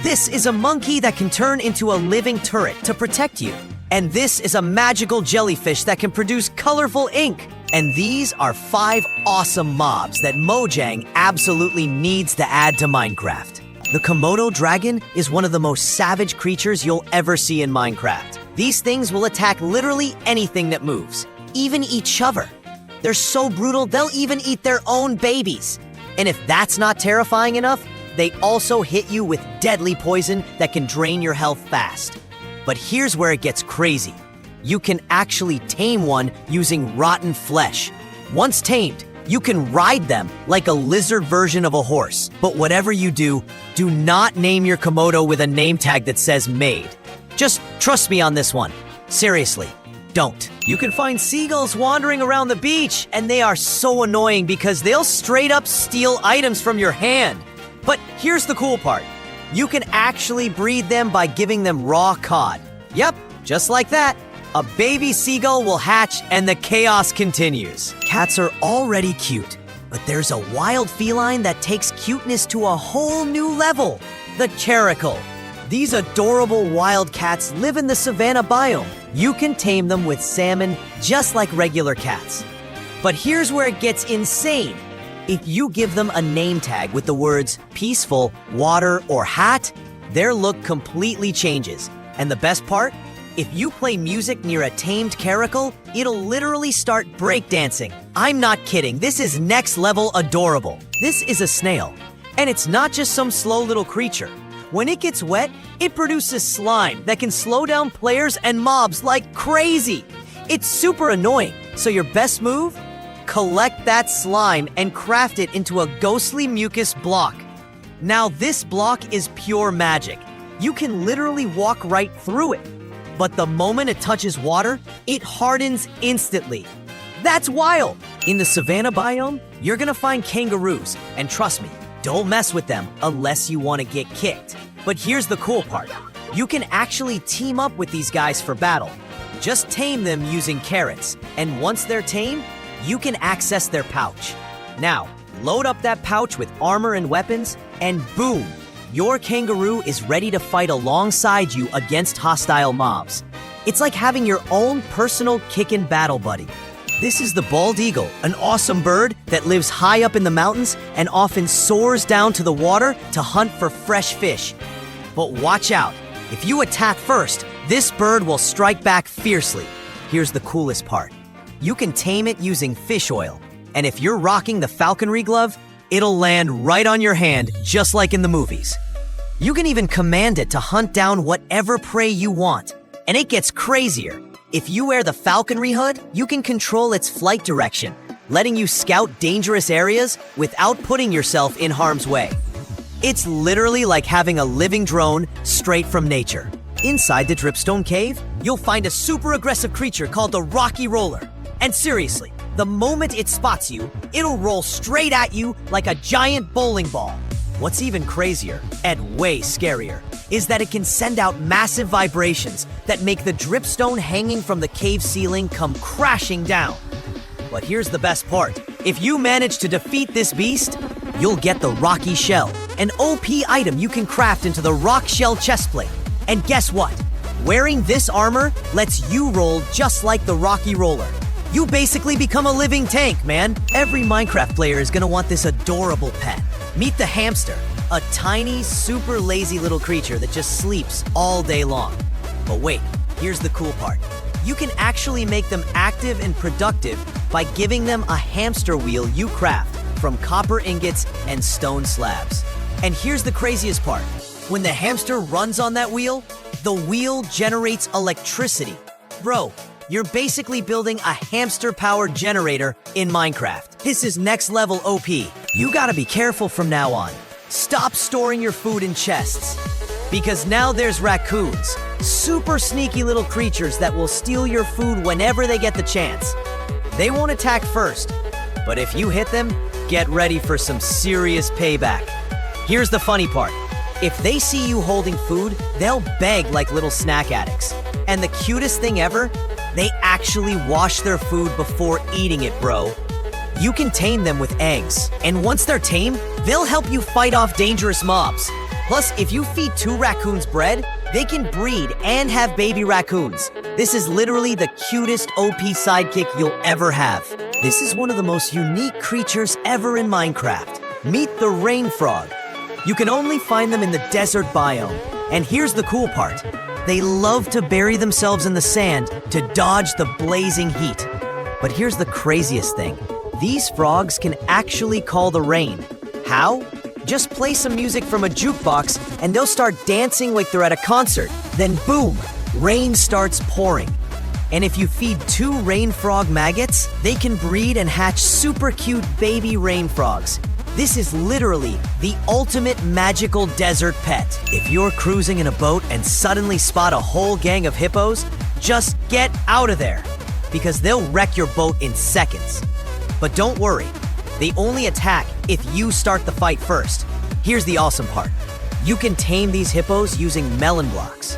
This is a monkey that can turn into a living turret to protect you. And this is a magical jellyfish that can produce colorful ink. And these are 5 awesome mobs that Mojang absolutely needs to add to Minecraft. The Komodo Dragon is one of the most savage creatures you'll ever see in Minecraft. These things will attack literally anything that moves, even each other. They're so brutal, they'll even eat their own babies. And if that's not terrifying enough, they also hit you with deadly poison that can drain your health fast. But here's where it gets crazy. You can actually tame one using rotten flesh. Once tamed, you can ride them like a lizard version of a horse. But whatever you do not name your Komodo with a name tag that says made. Just trust me on this one. Seriously, don't. You can find seagulls wandering around the beach, and they are so annoying because they'll straight up steal items from your hand. But here's the cool part. You can actually breed them by giving them raw cod. Yep, just like that. A baby seagull will hatch and the chaos continues. Cats are already cute, but there's a wild feline that takes cuteness to a whole new level. The Caracle. These adorable wild cats live in the savanna biome. You can tame them with salmon just like regular cats. But here's where it gets insane. If you give them a name tag with the words peaceful, water, or hat, their look completely changes. And the best part? If you play music near a tamed Caracle, it'll literally start breakdancing. I'm not kidding, this is next level adorable. This is a snail, and it's not just some slow little creature. When it gets wet, it produces slime that can slow down players and mobs like crazy. It's super annoying, so your best move? Collect that slime and craft it into a ghostly mucus block. Now this block is pure magic. You can literally walk right through it. But the moment it touches water, it hardens instantly. That's wild! In the savanna biome, you're gonna find kangaroos, and trust me, don't mess with them unless you want to get kicked. But here's the cool part. You can actually team up with these guys for battle. Just tame them using carrots, and once they're tamed, you can access their pouch. Now, load up that pouch with armor and weapons, and boom! Your kangaroo is ready to fight alongside you against hostile mobs. It's like having your own personal kickin' battle buddy. This is the bald eagle, an awesome bird that lives high up in the mountains and often soars down to the water to hunt for fresh fish. But watch out, if you attack first, this bird will strike back fiercely. Here's the coolest part. You can tame it using fish oil, and if you're rocking the falconry glove, it'll land right on your hand, just like in the movies. You can even command it to hunt down whatever prey you want. And it gets crazier. If you wear the falconry hood, you can control its flight direction, letting you scout dangerous areas without putting yourself in harm's way. It's literally like having a living drone straight from nature. Inside the dripstone cave, you'll find a super aggressive creature called the Rocky Roller. And seriously, the moment it spots you, it'll roll straight at you like a giant bowling ball. What's even crazier, and way scarier, is that it can send out massive vibrations that make the dripstone hanging from the cave ceiling come crashing down. But here's the best part. If you manage to defeat this beast, you'll get the Rocky Shell, an OP item you can craft into the Rock Shell chestplate. And guess what? Wearing this armor lets you roll just like the Rocky Roller. You basically become a living tank, man. Every Minecraft player is gonna want this adorable pet. Meet the Hamster, a tiny, super lazy little creature that just sleeps all day long. But wait, here's the cool part. You can actually make them active and productive by giving them a hamster wheel you craft from copper ingots and stone slabs. And here's the craziest part. When the hamster runs on that wheel, the wheel generates electricity. Bro, you're basically building a hamster-powered generator in Minecraft. This is next level OP. You gotta be careful from now on. Stop storing your food in chests. Because now there's raccoons, super sneaky little creatures that will steal your food whenever they get the chance. They won't attack first, but if you hit them, get ready for some serious payback. Here's the funny part. If they see you holding food, they'll beg like little snack addicts. And the cutest thing ever, they actually wash their food before eating it, bro. You can tame them with eggs, and once they're tamed, they'll help you fight off dangerous mobs. Plus, if you feed 2 raccoons bread, they can breed and have baby raccoons. This is literally the cutest OP sidekick you'll ever have. This is one of the most unique creatures ever in Minecraft. Meet the Rainfrog. You can only find them in the desert biome. And here's the cool part. They love to bury themselves in the sand to dodge the blazing heat. But here's the craziest thing. These frogs can actually call the rain. How? Just play some music from a jukebox and they'll start dancing like they're at a concert. Then boom, rain starts pouring. And if you feed 2 Rainfrog maggots, they can breed and hatch super cute baby rain frogs. This is literally the ultimate magical desert pet. If you're cruising in a boat and suddenly spot a whole gang of hippos, just get out of there, because they'll wreck your boat in seconds. But don't worry, they only attack if you start the fight first. Here's the awesome part. You can tame these hippos using melon blocks.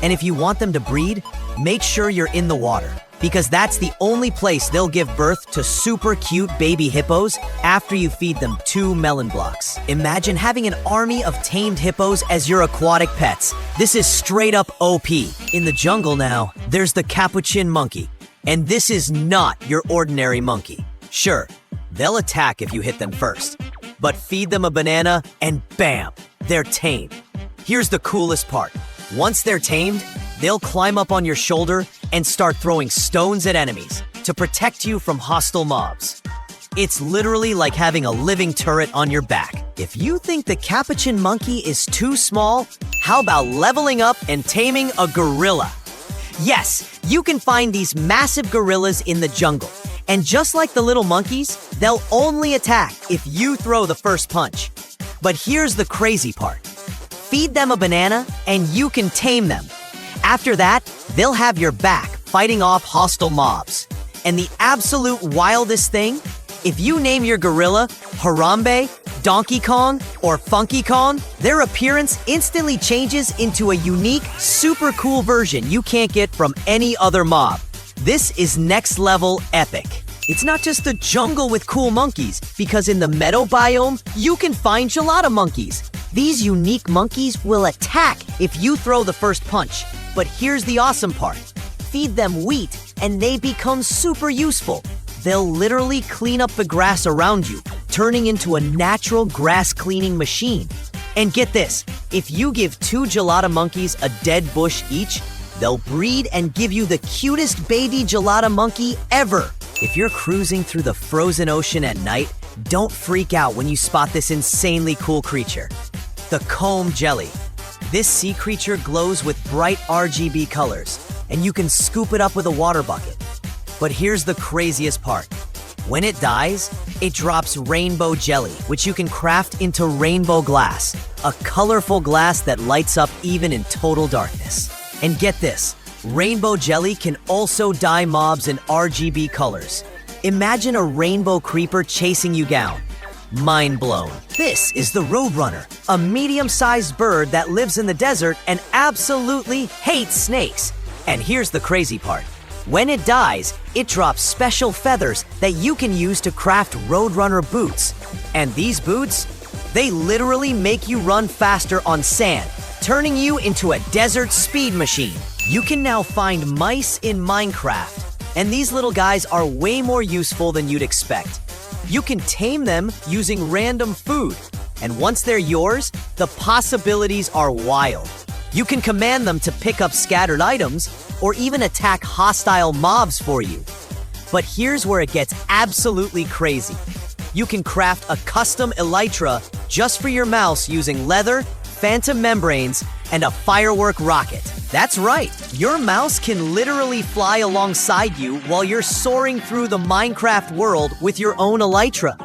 And if you want them to breed, make sure you're in the water, because that's the only place they'll give birth to super cute baby hippos after you feed them 2 melon blocks. Imagine having an army of tamed hippos as your aquatic pets. This is straight up OP. In the jungle now, there's the Capuchin Monkey. And this is not your ordinary monkey. Sure, they'll attack if you hit them first, but feed them a banana and bam, they're tamed. Here's the coolest part. Once they're tamed, they'll climb up on your shoulder and start throwing stones at enemies to protect you from hostile mobs. It's literally like having a living turret on your back. If you think the Capuchin Monkey is too small, how about leveling up and taming a gorilla? Yes, you can find these massive gorillas in the jungle. And just like the little monkeys, they'll only attack if you throw the first punch. But here's the crazy part. Feed them a banana and you can tame them. After that, they'll have your back fighting off hostile mobs. And the absolute wildest thing, if you name your gorilla Harambe, Donkey Kong, or Funky Kong, their appearance instantly changes into a unique, super cool version you can't get from any other mob. This is next level epic. It's not just the jungle with cool monkeys, because in the meadow biome, you can find Gelata Monkeys. These unique monkeys will attack if you throw the first punch. But here's the awesome part. Feed them wheat and they become super useful. They'll literally clean up the grass around you, turning into a natural grass cleaning machine. And get this, if you give 2 Gelata Monkeys a dead bush each, they'll breed and give you the cutest baby Gelata Monkey ever. If you're cruising through the frozen ocean at night, don't freak out when you spot this insanely cool creature. The comb jelly. This sea creature glows with bright RGB colors, and you can scoop it up with a water bucket. But here's the craziest part. When it dies, it drops rainbow jelly, which you can craft into rainbow glass, a colorful glass that lights up even in total darkness. And get this, rainbow jelly can also dye mobs in RGB colors. Imagine a rainbow creeper chasing you down. Mind blown. This is the Roadrunner, a medium-sized bird that lives in the desert and absolutely hates snakes. And here's the crazy part. When it dies, it drops special feathers that you can use to craft Roadrunner boots. And these boots, they literally make you run faster on sand, turning you into a desert speed machine. You can now find mice in Minecraft, and these little guys are way more useful than you'd expect. You can tame them using random food, and once they're yours, the possibilities are wild. You can command them to pick up scattered items, or even attack hostile mobs for you. But here's where it gets absolutely crazy. You can craft a custom elytra just for your mouse using leather, phantom membranes, and a firework rocket. That's right, your mouse can literally fly alongside you while you're soaring through the Minecraft world with your own elytra.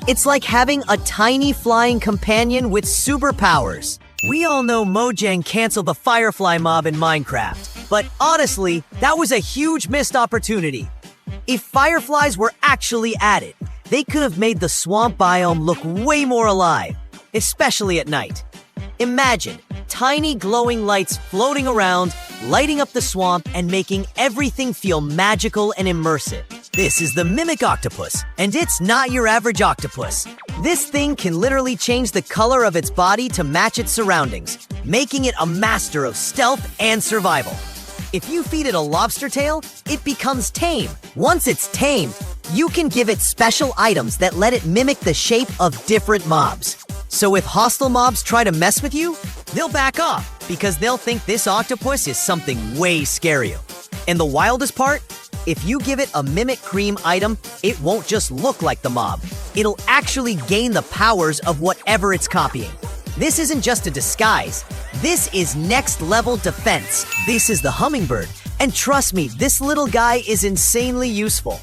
It's like having a tiny flying companion with superpowers. We all know Mojang canceled the Firefly mob in Minecraft, but honestly, that was a huge missed opportunity. If Fireflies were actually added, they could have made the swamp biome look way more alive, especially at night. Imagine tiny glowing lights floating around, lighting up the swamp and making everything feel magical and immersive. This is the Mimic Octopus, and it's not your average octopus. This thing can literally change the color of its body to match its surroundings, making it a master of stealth and survival. If you feed it a lobster tail, it becomes tame. Once it's tamed, you can give it special items that let it mimic the shape of different mobs. So if hostile mobs try to mess with you, they'll back off because they'll think this octopus is something way scarier. And the wildest part? If you give it a mimic cream item, it won't just look like the mob. It'll actually gain the powers of whatever it's copying. This isn't just a disguise. This is next level defense. This is the Hummingbird. And trust me, this little guy is insanely useful.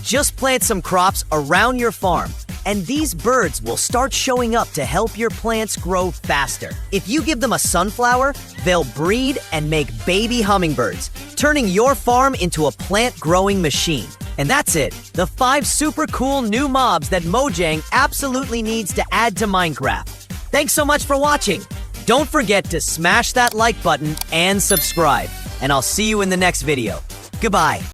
Just plant some crops around your farm, and these birds will start showing up to help your plants grow faster. If you give them a sunflower, they'll breed and make baby hummingbirds, turning your farm into a plant-growing machine. And that's it, the 5 super cool new mobs that Mojang absolutely needs to add to Minecraft. Thanks so much for watching. Don't forget to smash that like button and subscribe, and I'll see you in the next video. Goodbye.